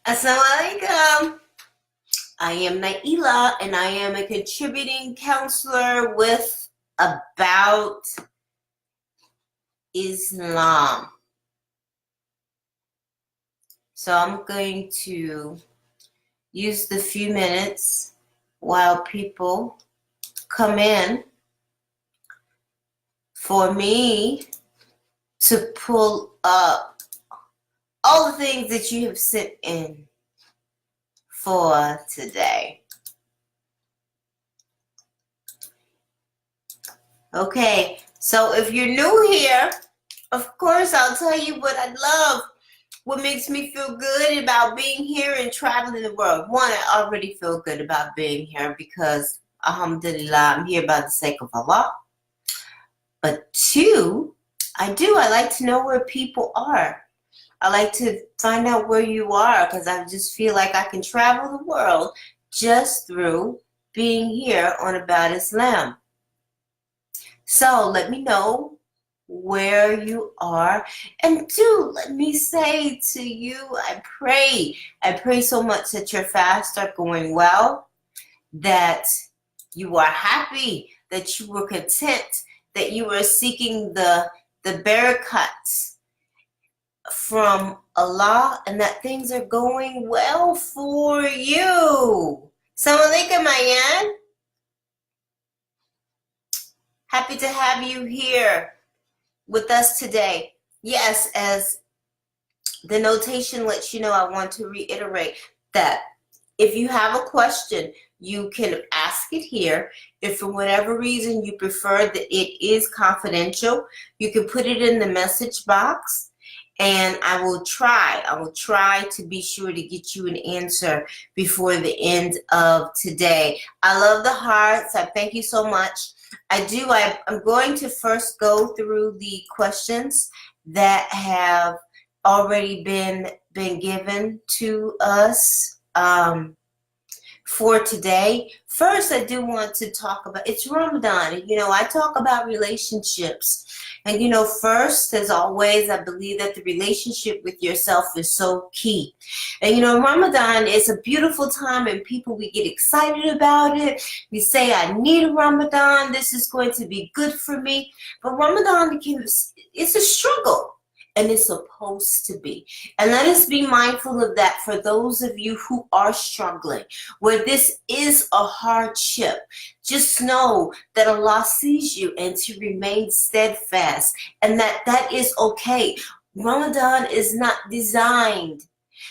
Assalamualaikum. I am Naaila and I am a contributing counselor with About Islam. So I'm going to use the few minutes while people come in for me to pull up all the things that you have sent in for today. Okay, so if you're new here, of course I'll tell you what I love, what makes me feel good about being here and traveling the world. One, I already feel good about being here because, alhamdulillah, I'm here by the sake of Allah. But two, I like to know where people are. I like to find out where you are because I just feel like I can travel the world just through being here on About Islam. So let me know where you are, and two, let me say to you, I pray so much that your fasts are going well, that you are happy, that you were content, that you are seeking the barakats from Allah, and that things are going well for you. Assalamu alaikum, Mayan. Happy to have you here with us today. Yes, as the notation lets you know, I want to reiterate that if you have a question, you can ask it here. If for whatever reason you prefer that it is confidential, you can put it in the message box, and I will try to be sure to get you an answer before the end of today. I love the hearts. I thank you so much. I'm going to first go through the questions that have already been given to us for today. First, I do want to talk about, it's Ramadan. I talk about relationships. And, first, as always, I believe that the relationship with yourself is so key. And, Ramadan is a beautiful time, and we get excited about it. We say, I need a Ramadan. This is going to be good for me. But Ramadan it's a struggle. And it's supposed to be. And let us be mindful of that for those of you who are struggling, where this is a hardship. Just know that Allah sees you, and to remain steadfast, and that is okay. Ramadan is not designed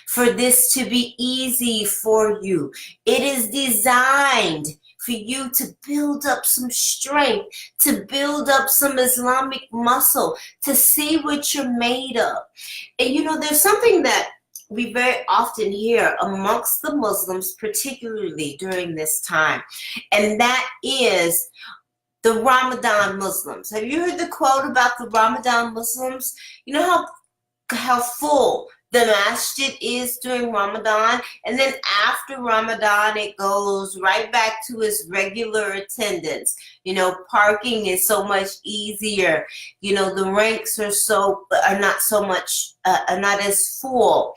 for this to be easy for you. It is designed for you to build up some strength, to build up some Islamic muscle, to see what you're made of. And there's something that we very often hear amongst the Muslims, particularly during this time, and that is the Ramadan Muslims. Have you heard the quote about the Ramadan Muslims? You know how full the masjid is during Ramadan, and then after Ramadan it goes right back to its regular attendance. Parking is so much easier. The ranks are not as full,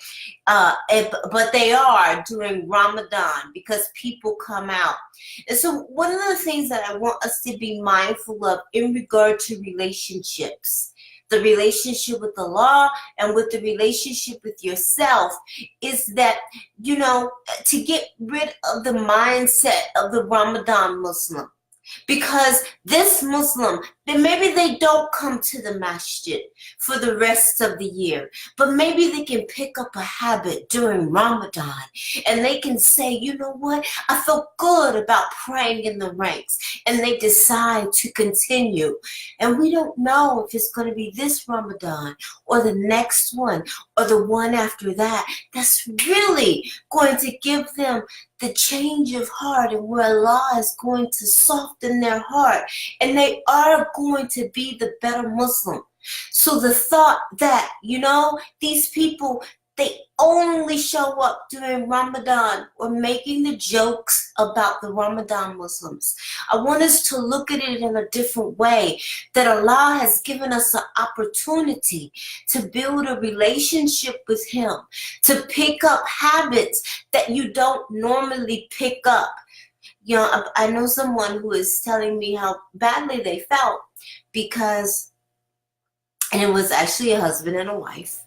but they are during Ramadan because people come out. And so one of the things that I want us to be mindful of in regard to relationships, the relationship with Allah and with the relationship with yourself, is that, to get rid of the mindset of the Ramadan Muslim. Because this Muslim, then maybe they don't come to the masjid for the rest of the year, but maybe they can pick up a habit during Ramadan, and they can say, you know what, I feel good about praying in the ranks, and they decide to continue. And we don't know if it's going to be this Ramadan or the next one or the one after that that's really going to give them the change of heart, and where Allah is going to soften their heart, and they are going to be the better Muslim. So the thought that, these people, they only show up during Ramadan or making the jokes about the Ramadan Muslims. I want us to look at it in a different way, that Allah has given us an opportunity to build a relationship with Him, to pick up habits that you don't normally pick up. You know, I know someone who is telling me how badly they felt because, and it was actually a husband and a wife,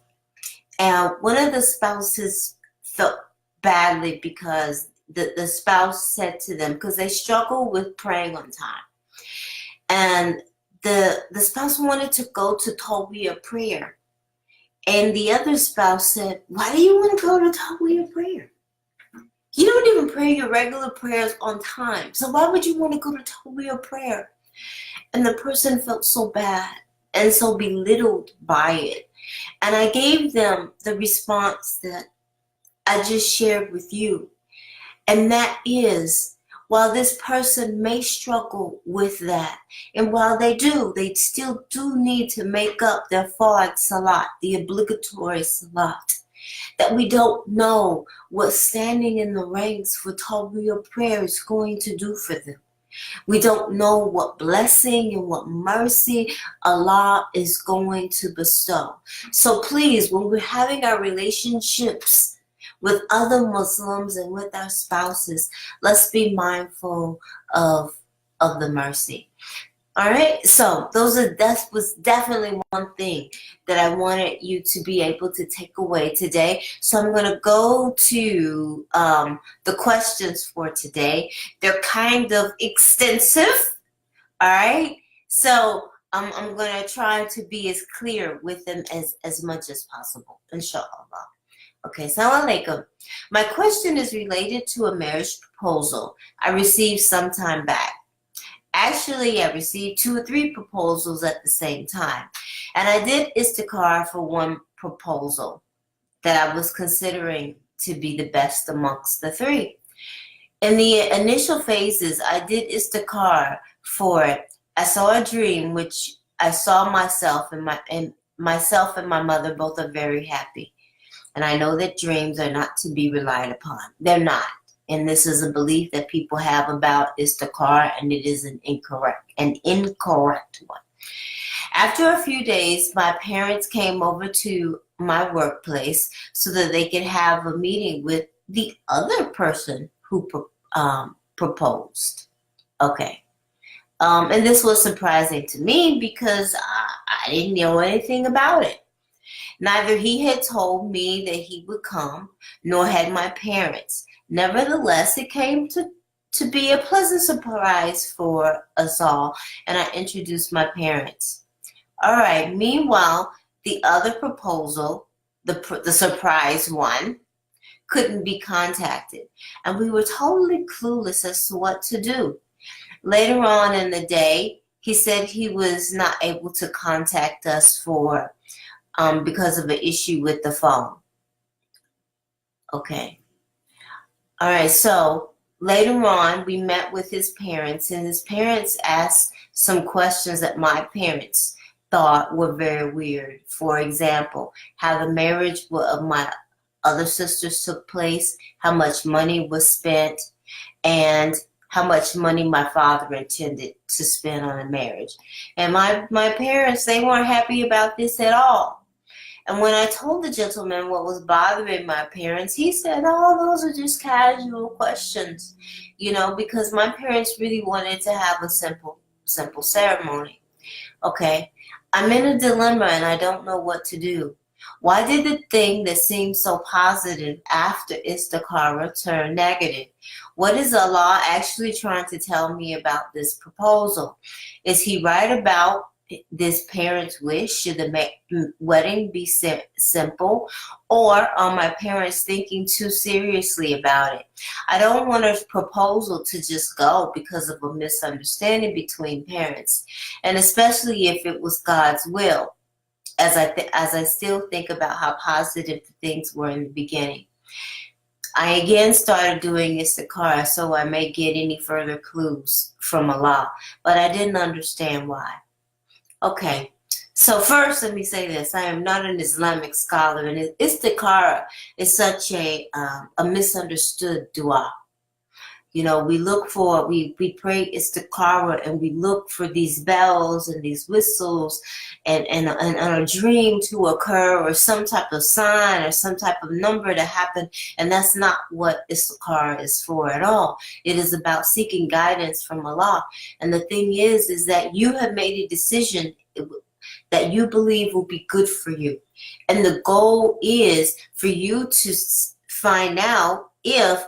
and one of the spouses felt badly because the spouse said to them, because they struggle with praying on time, and the spouse wanted to go to Tawbiyah prayer, and the other spouse said, why do you want to go to Tawbiyah prayer? You don't even pray your regular prayers on time, so why would you want to go to Tawbiyah prayer? And the person felt so bad and so belittled by it. And I gave them the response that I just shared with you. And that is, while this person may struggle with that, and while they still do need to make up their fard salat, the obligatory salat, that we don't know what standing in the ranks for Tawbiyah prayer is going to do for them. We don't know what blessing and what mercy Allah is going to bestow. So please, when we're having our relationships with other Muslims and with our spouses, let's be mindful of the mercy. All right, so that was definitely one thing that I wanted you to be able to take away today. So I'm going to go to the questions for today. They're kind of extensive, all right? So I'm going to try to be as clear with them as much as possible, inshallah. Okay, Assalamu alaikum. My question is related to a marriage proposal I received some time back. Actually, I received 2 or 3 proposals at the same time. And I did istikhara for one proposal that I was considering to be the best amongst the 3. In the initial phases, I did istikhara for it. I saw a dream which I saw myself and my mother both are very happy. And I know that dreams are not to be relied upon. They're not. And this is a belief that people have about istikhara, and it is an incorrect one. After a few days, my parents came over to my workplace so that they could have a meeting with the other person who proposed. Okay. And this was surprising to me because I didn't know anything about it. Neither he had told me that he would come, nor had my parents. Nevertheless, it came to be a pleasant surprise for us all, and I introduced my parents. All right, meanwhile, the other proposal, the surprise one, couldn't be contacted, and we were totally clueless as to what to do. Later on in the day, he said he was not able to contact us because of an issue with the phone. Okay. All right, so later on, we met with his parents, and his parents asked some questions that my parents thought were very weird. For example, how the marriage of my other sisters took place, how much money was spent, and how much money my father intended to spend on the marriage. And my parents, they weren't happy about this at all. And when I told the gentleman what was bothering my parents, he said, oh, those are just casual questions, because my parents really wanted to have a simple ceremony. Okay, I'm in a dilemma and I don't know what to do. Why did the thing that seemed so positive after istikhara turn negative? What is Allah actually trying to tell me about this proposal? Is He right about this parent's wish? Should the wedding be simple, or are my parents thinking too seriously about it? I don't want a proposal to just go because of a misunderstanding between parents, and especially if it was God's will, as I still think about how positive the things were in the beginning. I again started doing istikhara so I may get any further clues from Allah, but I didn't understand why. Okay, So first, let me say this. I am not an Islamic scholar, and istikhara is such a misunderstood dua. You know, we pray istikhara, and we look for these bells and these whistles and a dream to occur, or some type of sign or some type of number to happen. And that's not what istikhara is for at all. It is about seeking guidance from Allah. And the thing is that you have made a decision that you believe will be good for you. And the goal is for you to find out if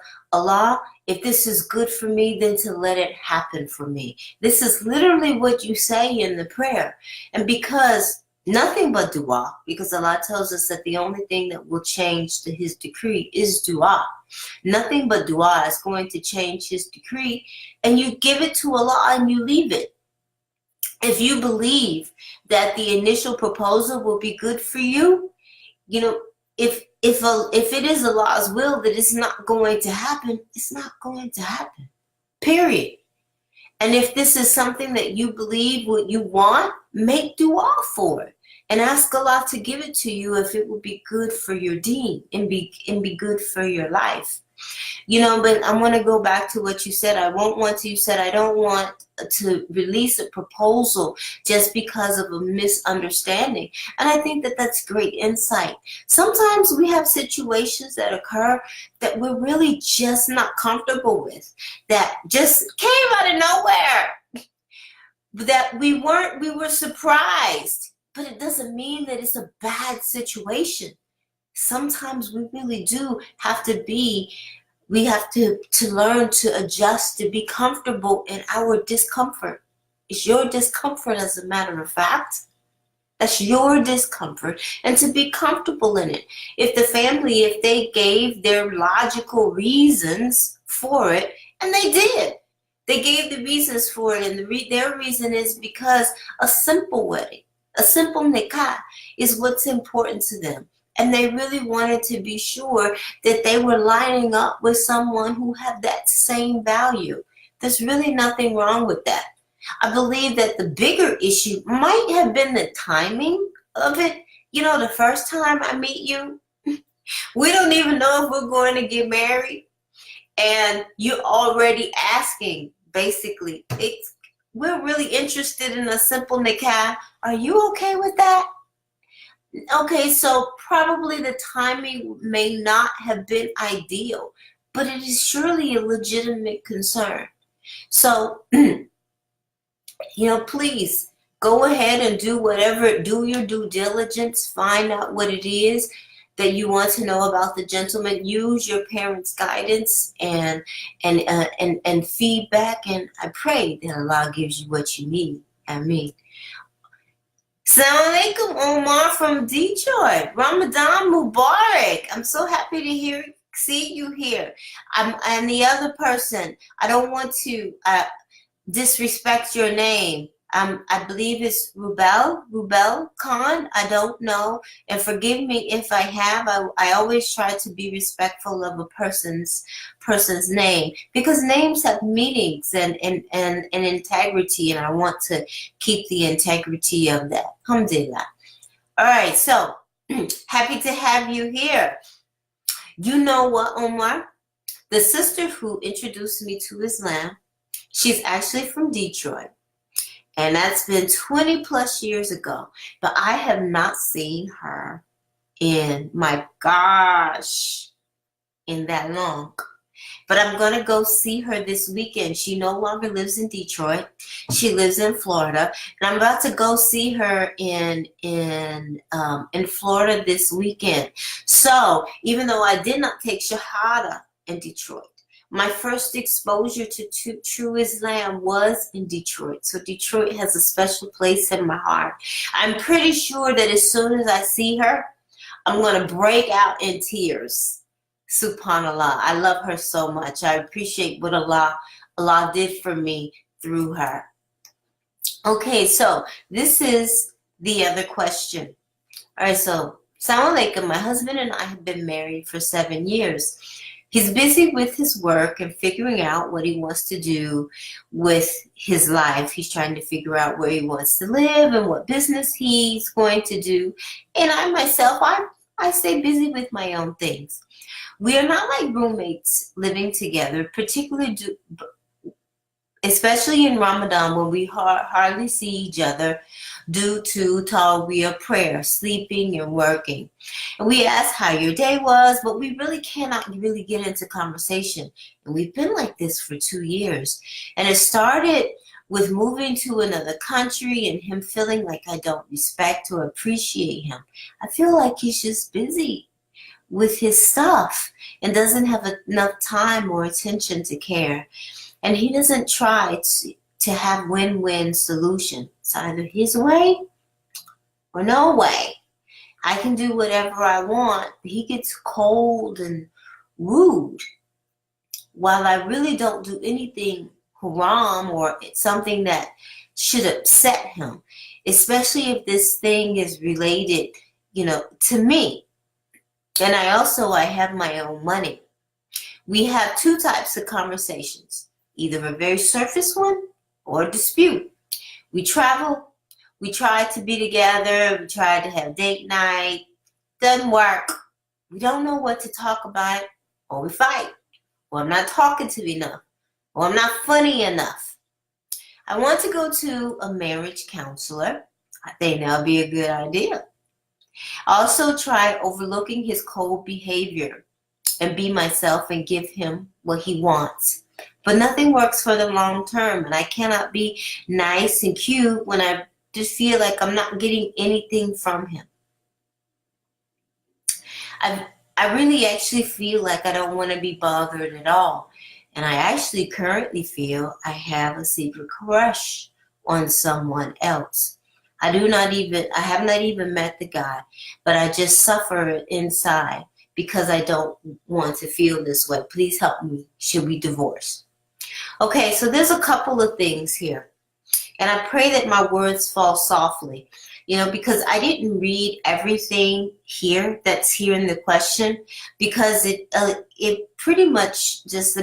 this is good for me, then to let it happen for me. This is literally what you say in the prayer. And because nothing but dua, because Allah tells us that the only thing that will change His decree is dua. Nothing but dua is going to change His decree. And you give it to Allah and you leave it. If you believe that the initial proposal will be good for you, you know, if it is Allah's will that it's not going to happen, it's not going to happen. Period. And if this is something that you believe what you want, make dua for it and ask Allah to give it to you if it will be good for your deen and be good for your life. You know, but I want to go back to what you said. You said, I don't want to release a proposal just because of a misunderstanding. And I think that that's great insight. Sometimes we have situations that occur that we're really just not comfortable with, that just came out of nowhere, that we were surprised, but it doesn't mean that it's a bad situation. Sometimes we really do have to learn to adjust, to be comfortable in our discomfort. It's your discomfort, as a matter of fact. That's your discomfort, and to be comfortable in it. If they gave their logical reasons for it, and they did. They gave the reasons for it, and their reason is because a simple wedding, a simple nikah is what's important to them. And they really wanted to be sure that they were lining up with someone who had that same value. There's really nothing wrong with that. I believe that the bigger issue might have been the timing of it. You know, the first time I meet you, we don't even know if we're going to get married. And you're already asking, basically, we're really interested in a simple nikah. Are you okay with that? Okay, so probably the timing may not have been ideal, but it is surely a legitimate concern. So, you know, please go ahead and do your due diligence, find out what it is that you want to know about the gentleman. Use your parents' guidance and feedback, and I pray that Allah gives you what you need. Ameen. Assalamu alaikum, Omar from Detroit. Ramadan Mubarak. I'm so happy to see you here. And the other person, I don't want to disrespect your name. I believe it's Rubel Khan. I don't know. And forgive me if I have. I always try to be respectful of a person's name, because names have meanings and integrity, and I want to keep the integrity of that. Alhamdulillah. All right, so happy to have you here. You know what, Omar? The sister who introduced me to Islam, she's actually from Detroit. And that's been 20 plus years ago. But I have not seen her in that long. But I'm going to go see her this weekend. She no longer lives in Detroit. She lives in Florida. And I'm about to go see her in Florida this weekend. So even though I did not take Shahada in Detroit, my first exposure to true Islam was in Detroit. So Detroit has a special place in my heart. I'm pretty sure that as soon as I see her, I'm going to break out in tears. Subhanallah. I love her so much. I appreciate what Allah did for me through her. Okay, so this is the other question. All right, so Assalamu alaikum. My husband and I have been married for 7 years. He's busy with his work and figuring out what he wants to do with his life. He's trying to figure out where he wants to live and what business he's going to do. And I myself, I stay busy with my own things. We are not like roommates living together, especially in Ramadan when we hardly see each other due to Tawweeh prayer, sleeping and working. And we ask how your day was, but we really cannot really get into conversation. And we've been like this for 2 years. And it started with moving to another country and him feeling like I don't respect or appreciate him. I feel like he's just busy with his stuff and doesn't have enough time or attention to care. And he doesn't try to have win-win solution. It's either his way or no way. I can do whatever I want, but he gets cold and rude. While I really don't do anything haram or something that should upset him, especially if this thing is related, to me. And I have my own money. We have 2 types of conversations, either a very surface one or a dispute. We travel, we try to be together, we try to have date night, doesn't work. We don't know what to talk about, or we fight, or I'm not talkative enough, or I'm not funny enough. I want to go to a marriage counselor. I think that'll be a good idea. I also try overlooking his cold behavior and be myself and give him what he wants. But nothing works for the long term, and I cannot be nice and cute when I just feel like I'm not getting anything from him. I really actually feel like I don't want to be bothered at all. And I actually currently feel I have a secret crush on someone else. I have not even met the guy, but I just suffer inside because I don't want to feel this way. Please help me. Should we divorce? Okay, so there's a couple of things here. And I pray that my words fall softly, because I didn't read everything here that's here in the question, because it pretty much just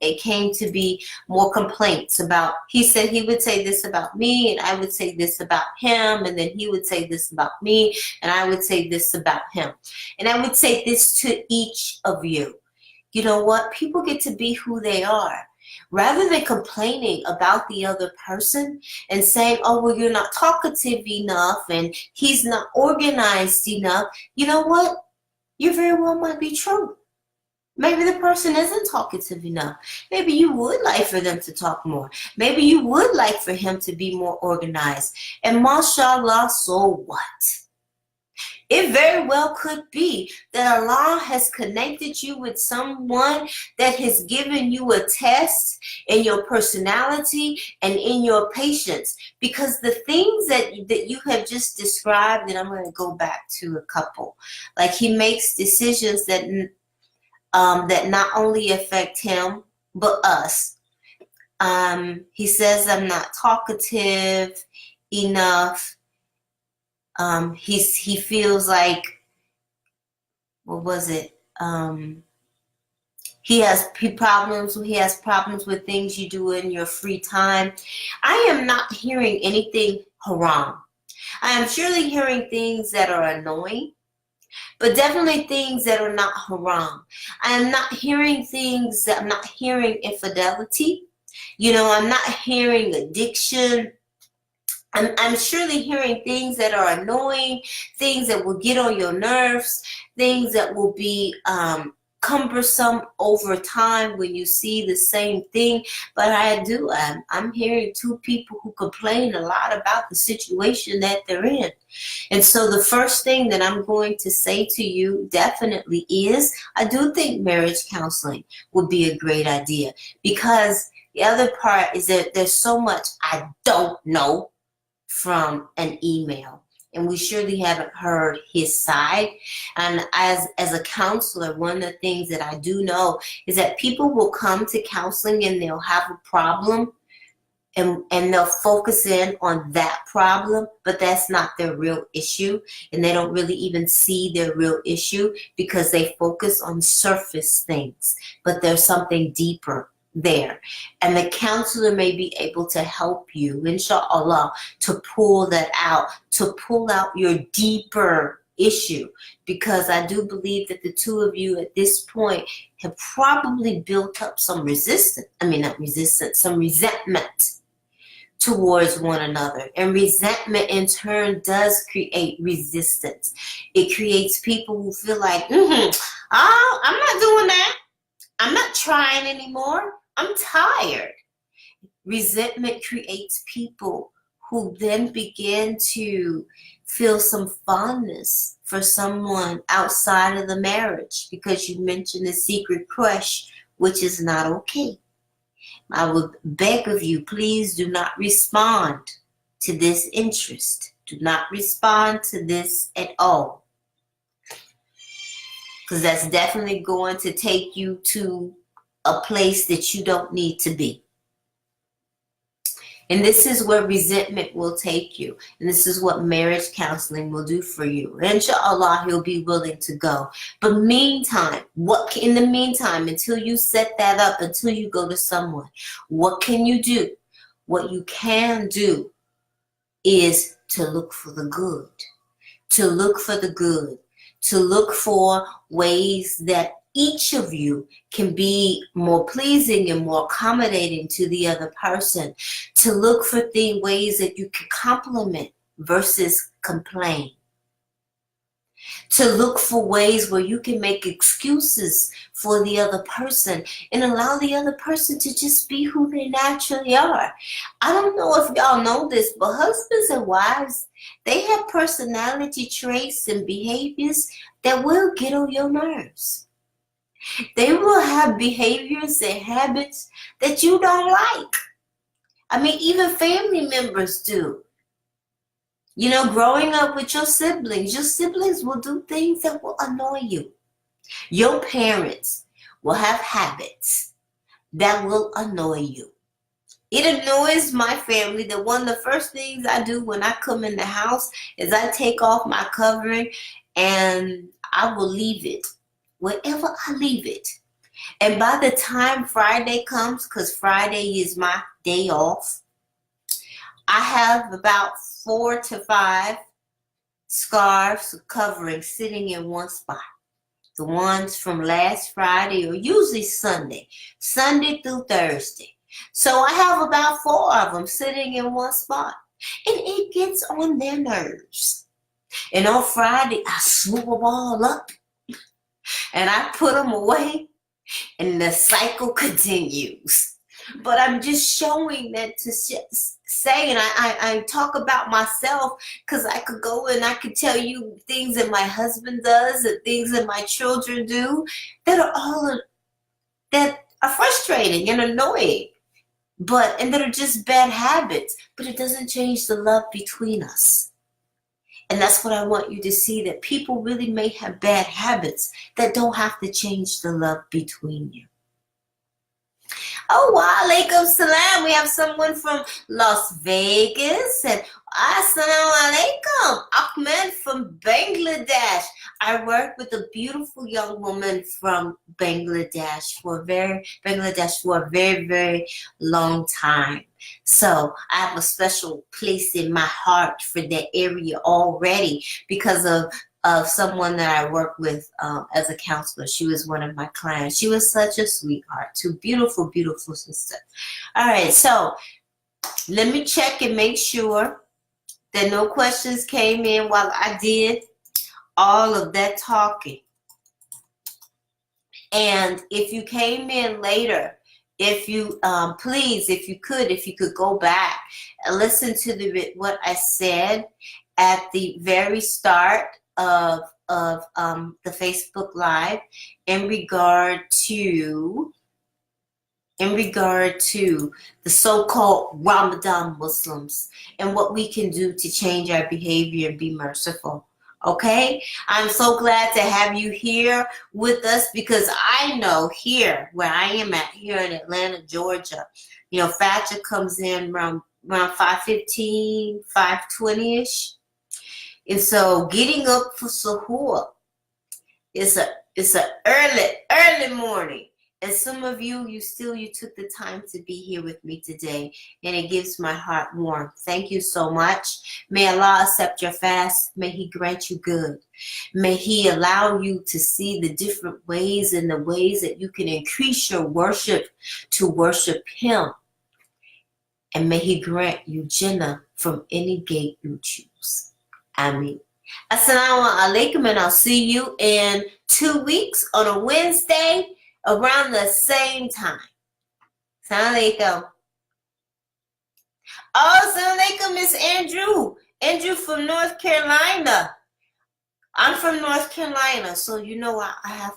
it came to be more complaints about, he said he would say this about me and I would say this about him, and then he would say this about me and I would say this about him. And I would say this to each of you. You know what? People get to be who they are. Rather than complaining about the other person and saying, oh, well, you're not talkative enough and he's not organized enough, you know what? You very well might be true. Maybe the person isn't talkative enough. Maybe you would like for them to talk more. Maybe you would like for him to be more organized. And mashallah, so what? It very well could be that Allah has connected you with someone that has given you a test in your personality and in your patience. Because the things that you have just described, and I'm going to go back to a couple, like he makes decisions that not only affect him, but us. He says, I'm not talkative enough. He feels like, what was it? He has problems with things you do in your free time. I am not hearing anything haram. I am surely hearing things that are annoying, but definitely things that are not haram. I am not hearing I'm not hearing infidelity. I'm not hearing addiction. I'm surely hearing things that are annoying, things that will get on your nerves, things that will be cumbersome over time when you see the same thing. But I'm hearing 2 people who complain a lot about the situation that they're in. And so the first thing that I'm going to say to you definitely is, I do think marriage counseling would be a great idea, because the other part is that there's so much I don't know from an email, and we surely haven't heard his side. And as a counselor, one of the things that I do know is that people will come to counseling and they'll have a problem, and they'll focus in on that problem, but that's not their real issue. And they don't really even see their real issue because they focus on surface things, but there's something deeper there. And the counselor may be able to help you, inshallah, to pull that out, to pull out your deeper issue, because I do believe that the two of you at this point have probably built up some some resentment towards one another. And resentment in turn does create resistance. It creates people who feel like, oh, I'm not doing that. I'm not trying anymore. I'm tired. Resentment creates people who then begin to feel some fondness for someone outside of the marriage because you mentioned a secret crush, which is not okay. I would beg of you, please do not respond to this interest. Do not respond to this at all. Because that's definitely going to take you to a place that you don't need to be. And this is where resentment will take you. And this is what marriage counseling will do for you. Inshallah, he'll be willing to go. But in the meantime, until you set that up, until you go to someone, what can you do? What you can do is to look for the good. To look for the good. To look for ways that each of you can be more pleasing and more accommodating to the other person. To look for ways that you can compliment versus complain. To look for ways where you can make excuses for the other person and allow the other person to just be who they naturally are. I don't know if y'all know this, but husbands and wives, they have personality traits and behaviors that will get on your nerves. They will have behaviors and habits that you don't like. I mean, even family members do. You know, growing up with your siblings will do things that will annoy you. Your parents will have habits that will annoy you. It annoys my family that one of the first things I do when I come in the house is I take off my covering and I will leave it. Wherever I leave it. And by the time Friday comes, because Friday is my day off, I have about 4 to 5 scarves covering sitting in one spot. The ones from last Friday or usually Sunday through Thursday. So I have about 4 of them sitting in one spot. And it gets on their nerves. And on Friday, I swoop them all up. And I put them away, and the cycle continues. But I'm just showing that to say, and I talk about myself because I could go and I could tell you things that my husband does and things that my children do that are frustrating and annoying, and that are just bad habits. But it doesn't change the love between us. And that's what I want you to see, that people really may have bad habits that don't have to change the love between you. Oh, wa alaikum salam. We have someone from Las Vegas. And assalamu alaikum. Ahmed from Bangladesh. I worked with a beautiful young woman from Bangladesh for a very, very long time. So I have a special place in my heart for that area already because of someone that I work with as a counselor. She was one of my clients. She was such a sweetheart, too. Beautiful, beautiful sister. All right, so let me check and make sure that no questions came in while I did all of that talking. And if you came in later, if you please, if you could go back and listen to what I said at the very start of the Facebook Live in regard to the so-called Ramadan Muslims and what we can do to change our behavior and be merciful. Okay, I'm so glad to have you here with us, because I know here where I am at here in Atlanta, Georgia, Fajr comes in around 5:15, 5:20ish. And so getting up for suhoor is a early morning. And some of you took the time to be here with me today, and it gives my heart warmth. Thank you so much. May Allah accept your fast. May He grant you good. May He allow you to see the different ways and the ways that you can increase your worship to worship Him. And may He grant you Jannah from any gate you choose. Ameen. Assalamu alaikum, and I'll see you in 2 weeks on a Wednesday around the same time. Assalamu alaikum. Oh, assalamu alaikum, Miss Andrew. Andrew from North Carolina. I'm from North Carolina, so I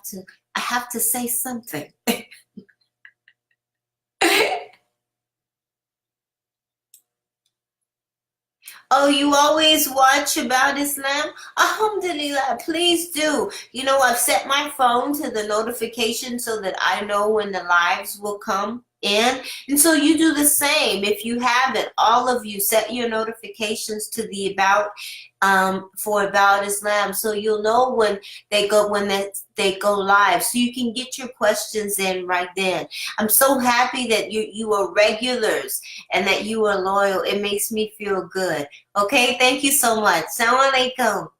have to say something. Oh, you always watch About Islam? Alhamdulillah, please do. I've set my phone to the notification so that I know when the lives will come in. And so you do the same. If you haven't, all of you set your notifications to the for About Islam, so you'll know when they go live, so you can get your questions in right then. I'm so happy that you are regulars and that you are loyal. It makes me feel good. Okay, thank you so much. Assalamu alaikum.